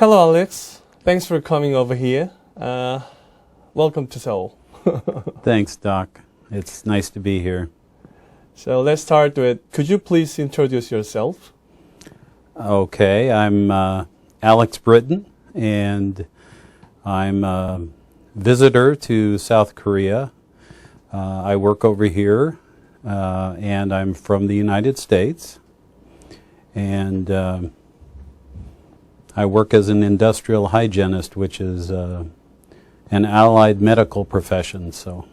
Hello, Alex. Thanks for coming over here. Welcome to Seoul. Thanks, Doc. It's nice to be here. So let's start with, could you please introduce yourself? Okay, I'm Alex Britton, and I'm a visitor to South Korea. I work over here, and I'm from the United States. And I work as an industrial hygienist, which is an allied medical profession. So,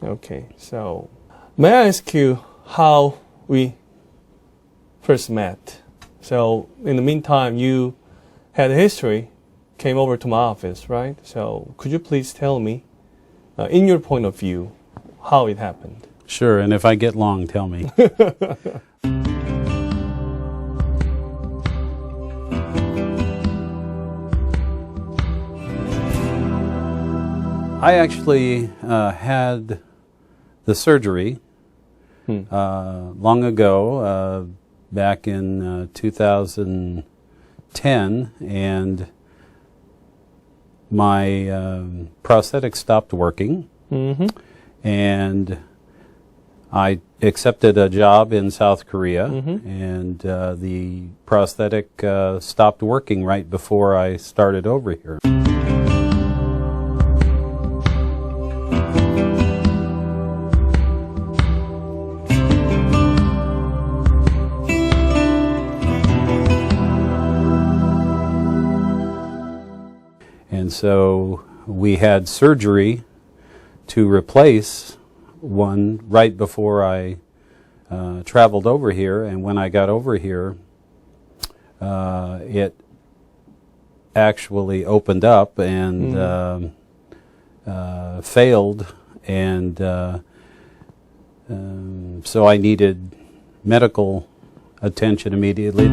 Okay, so may I ask you how we first met? So in the meantime, you had a history, came over to my office, right? So could you please tell me, in your point of view, how it happened? sure, and if I get long, tell me. I actually had the surgery long ago, back in 2010, and my prosthetic stopped working, and I accepted a job in South Korea, and the prosthetic stopped working right before I started over here. And so we had surgery to replace one right before I traveled over here. And when I got over here, it actually opened up and failed. And so I needed medical attention immediately.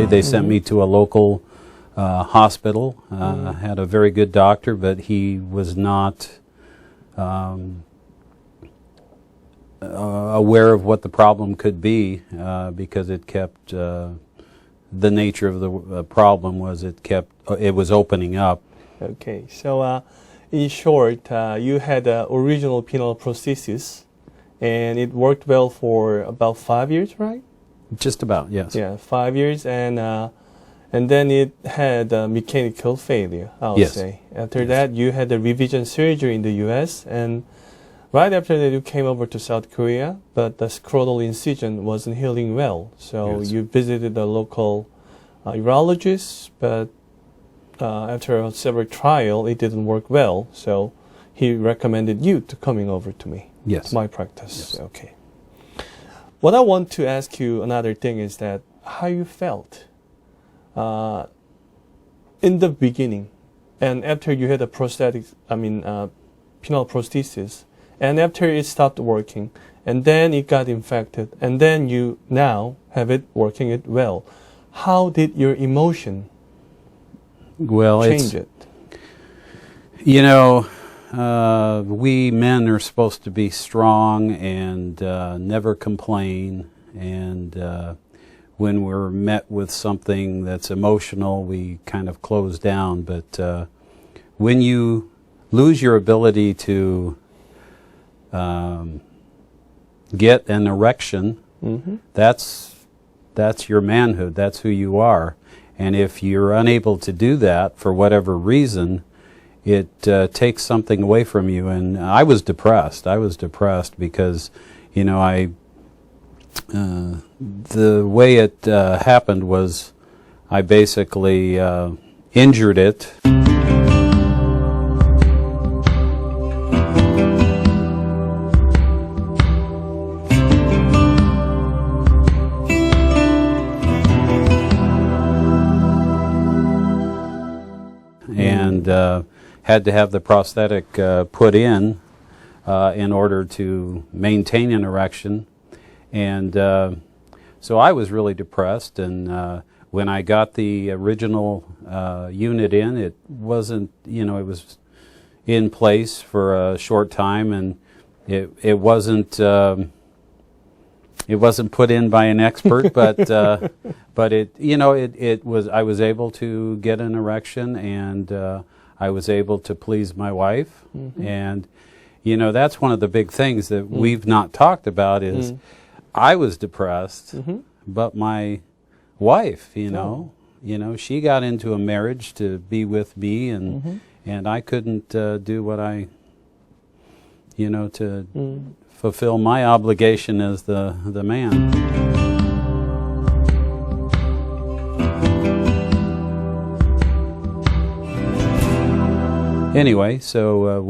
They sent me to a local hospital, had a very good doctor, but he was not aware of what the problem could be, because it kept, the nature of the problem was it was opening up. Okay, so in short, you had an original penile prosthesis, and it worked well for about 5 years, right? Just about, yes. Yeah, 5 years, and then it had mechanical failure, I would say. After that, you had a revision surgery in the U.S., and right after that, you came over to South Korea, but the scrotal incision wasn't healing well. So you visited a local urologist, but after several trials, it didn't work well. So he recommended you to coming over to me, to my practice. Yes. Okay. What I want to ask you another thing is that how you felt in the beginning and after you had a penile prosthesis, and after it stopped working, and then it got infected, and then you now have it working it well. How did your emotion change it? You know, we men are supposed to be strong and never complain, and when we're met with something that's emotional, we kind of close down. But when you lose your ability to get an erection, that's your manhood, that's who you are. And if you're unable to do that for whatever reason, it takes something away from you. And I was depressed. I was depressed because, you know, the way it happened was I basically injured it. And had to have the prosthetic put in in order to maintain an erection. And so I was really depressed, and when I got the original unit in, it wasn't, it was in place for a short time, and it wasn't put in by an expert, but it was. I was able to get an erection, and I was able to please my wife, and that's one of the big things that we've not talked about is I was depressed, but my wife, she got into a marriage to be with me, and I couldn't do what I, to fulfill my obligation as the man. Anyway, so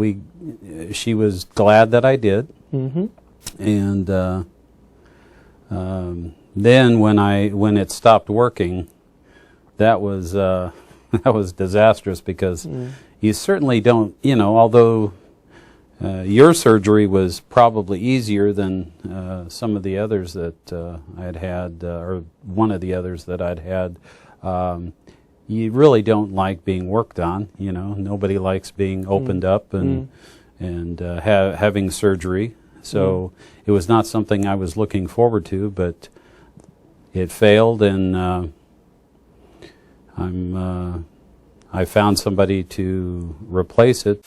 she was glad that I did, and then when it stopped working, that was disastrous, because you certainly don't, although your surgery was probably easier than some of the others that I'd had, or one of the others that I'd had. You really don't like being worked on. Nobody likes being opened up and having surgery. So it was not something I was looking forward to, but it failed, and I found somebody to replace it.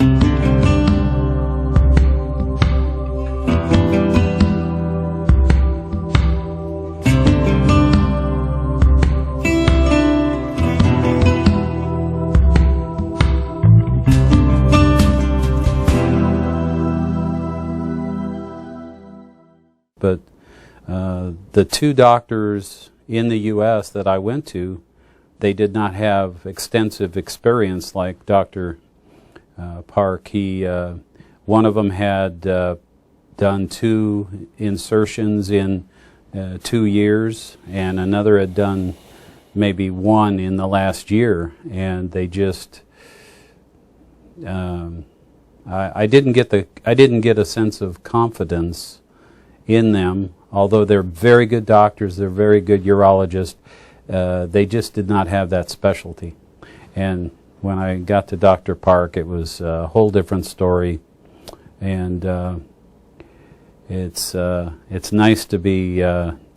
But the two doctors in the U.S. that I went to, they did not have extensive experience like Dr. Park. One of them had done 2 insertions in 2 years, and another had done maybe 1 in the last year, and they just I didn't get a sense of confidence in them, although they're very good doctors, they're very good urologists. They just did not have that specialty. And when I got to Dr. Park, it was a whole different story. And it's nice to be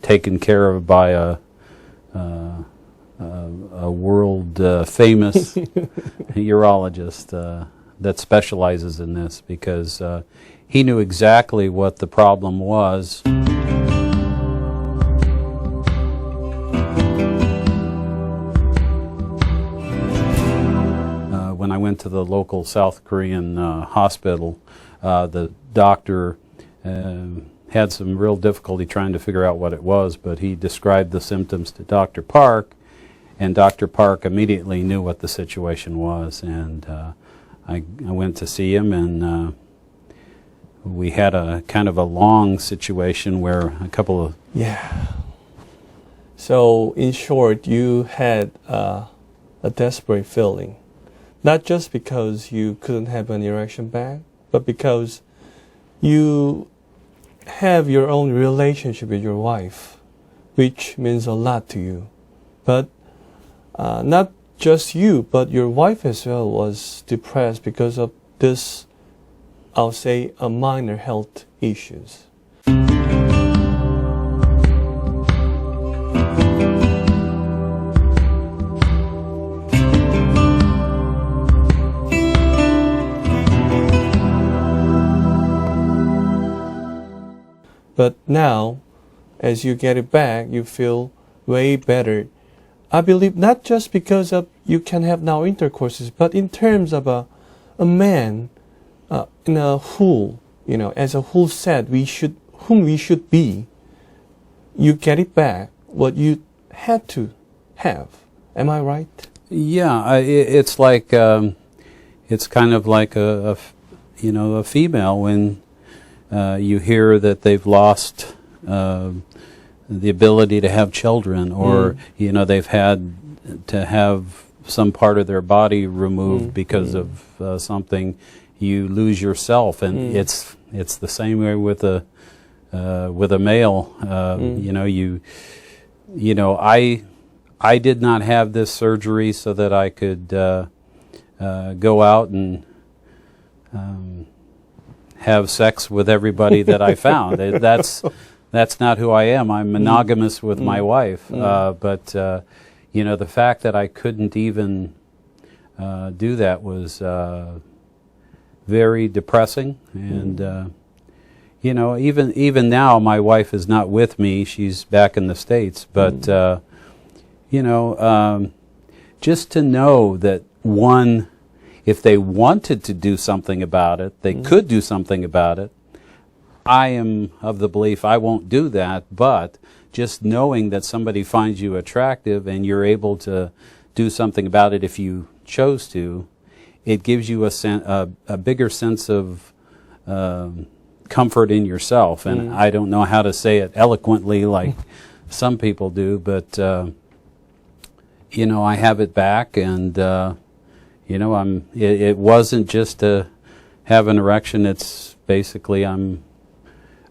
taken care of by a world famous urologist that specializes in this, because he knew exactly what the problem was. When I went to the local South Korean hospital, the doctor had some real difficulty trying to figure out what it was, but he described the symptoms to Dr. Park, and Dr. Park immediately knew what the situation was, and I went to see him, and we had a kind of a long situation where a couple of... Yeah. So, in short, you had a desperate feeling. Not just because you couldn't have an erection back, but because you have your own relationship with your wife, which means a lot to you. But not just you, but your wife as well was depressed because of this, I'll say, minor health issues. But now, as you get it back, you feel way better. I believe not just because of you can have now intercourses, but in terms of a man in a whole, as a whole set, whom we should be. You get it back, what you had to have. Am I right? Yeah, it's like it's kind of like a female when you hear that they've lost the ability to have children, or they've had to have some part of their body removed because of something. You lose yourself, and it's It's the same way with a male. You know, I did not have this surgery so that I could go out and have sex with everybody that I found. That's not who I am. I'm monogamous with my wife. But you know, the fact that I couldn't even do that was very depressing. And you know, even now, my wife is not with me. She's back in the States. But you know, just to know that one, if they wanted to do something about it, they could do something about it. I am of the belief I won't do that, but just knowing that somebody finds you attractive and you're able to do something about it if you chose to, it gives you a bigger sense of comfort in yourself. And I don't know how to say it eloquently like some people do, but you know, I have it back, and you know, it wasn't just to have an erection. It's basically I'm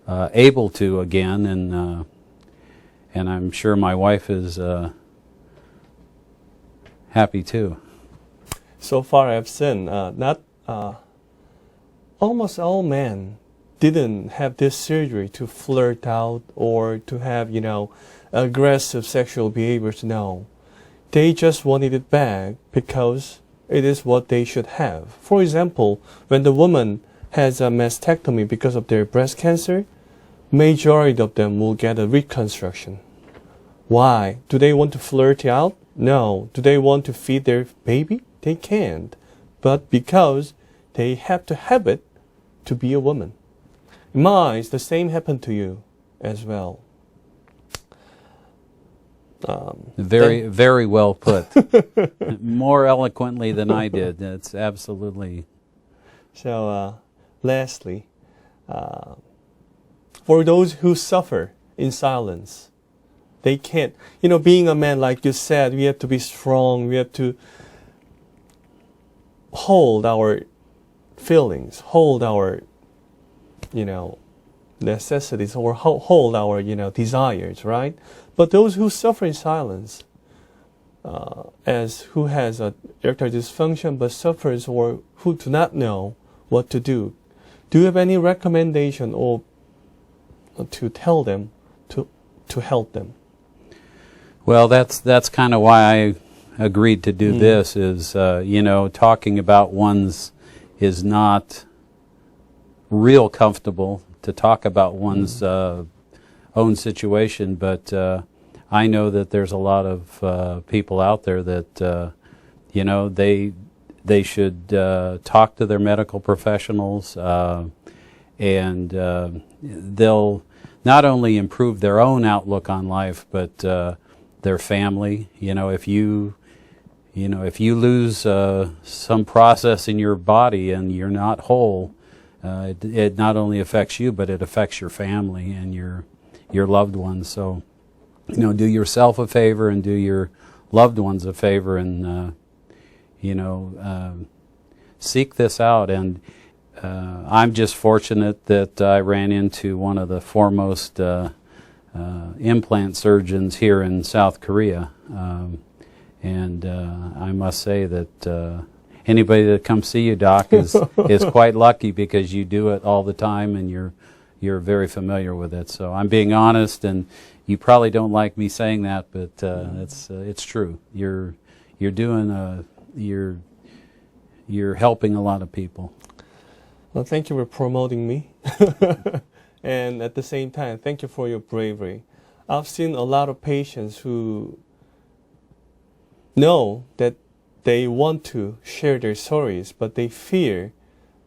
able to again, and I'm sure my wife is happy too. So far, I've seen almost all men didn't have this surgery to flirt out or to have, you know, aggressive sexual behaviors. No, they just wanted it back because it is what they should have. For example, when the woman has a mastectomy because of their breast cancer, majority of them will get a reconstruction. Why? Do they want to flirt out? No. Do they want to feed their baby? They can't. But because they have to have it to be a woman. In my eyes, the same happened to you as well. Very well put. More eloquently than I did. That's absolutely. So, lastly, for those who suffer in silence, they can't. You know, being a man, like you said, we have to be strong. We have to hold our feelings, hold our, you know, necessities, or hold our, you know, desires, right? But those who suffer in silence, as who has a erectile dysfunction but suffers, or who do not know what to do you have any recommendation or to tell them to help them? Well, that's kind of why I agreed to do this. Is you know, talking about one's is not real comfortable to talk about one's own situation, but I know that there's a lot of people out there that you know, they should talk to their medical professionals, and they'll not only improve their own outlook on life, but their family. You know, if you lose some process in your body and you're not whole, it not only affects you, but it affects your family and your loved ones. So, you know, do yourself a favor and do your loved ones a favor, and you know, seek this out. And I'm just fortunate that I ran into one of the foremost implant surgeons here in South Korea, and I must say that anybody that comes see you, Doc, is quite lucky, because you do it all the time and you're very familiar with it. So I'm being honest, and you probably don't like me saying that, but it's true. You're doing you're helping a lot of people. Well, thank you for promoting me. And at the same time, thank you for your bravery. I've seen a lot of patients who know that they want to share their stories, but they fear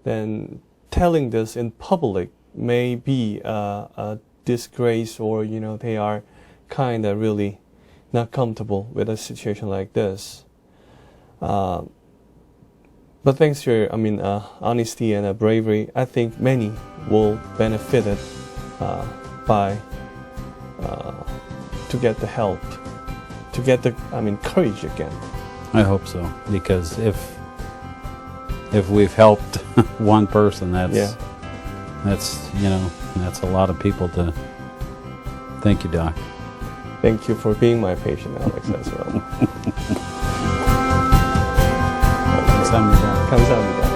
then telling this in public may be a disgrace, or, you know, they are kind of really not comfortable with a situation like this. But thanks to your, honesty and bravery, I think many will benefit it by to get the help, to get the courage again. I hope so, because if we've helped one person, that's a lot of people to. Thank you, Doc. Thank you for being my patient, Alex, as well. 감사합니다. 감사합니다.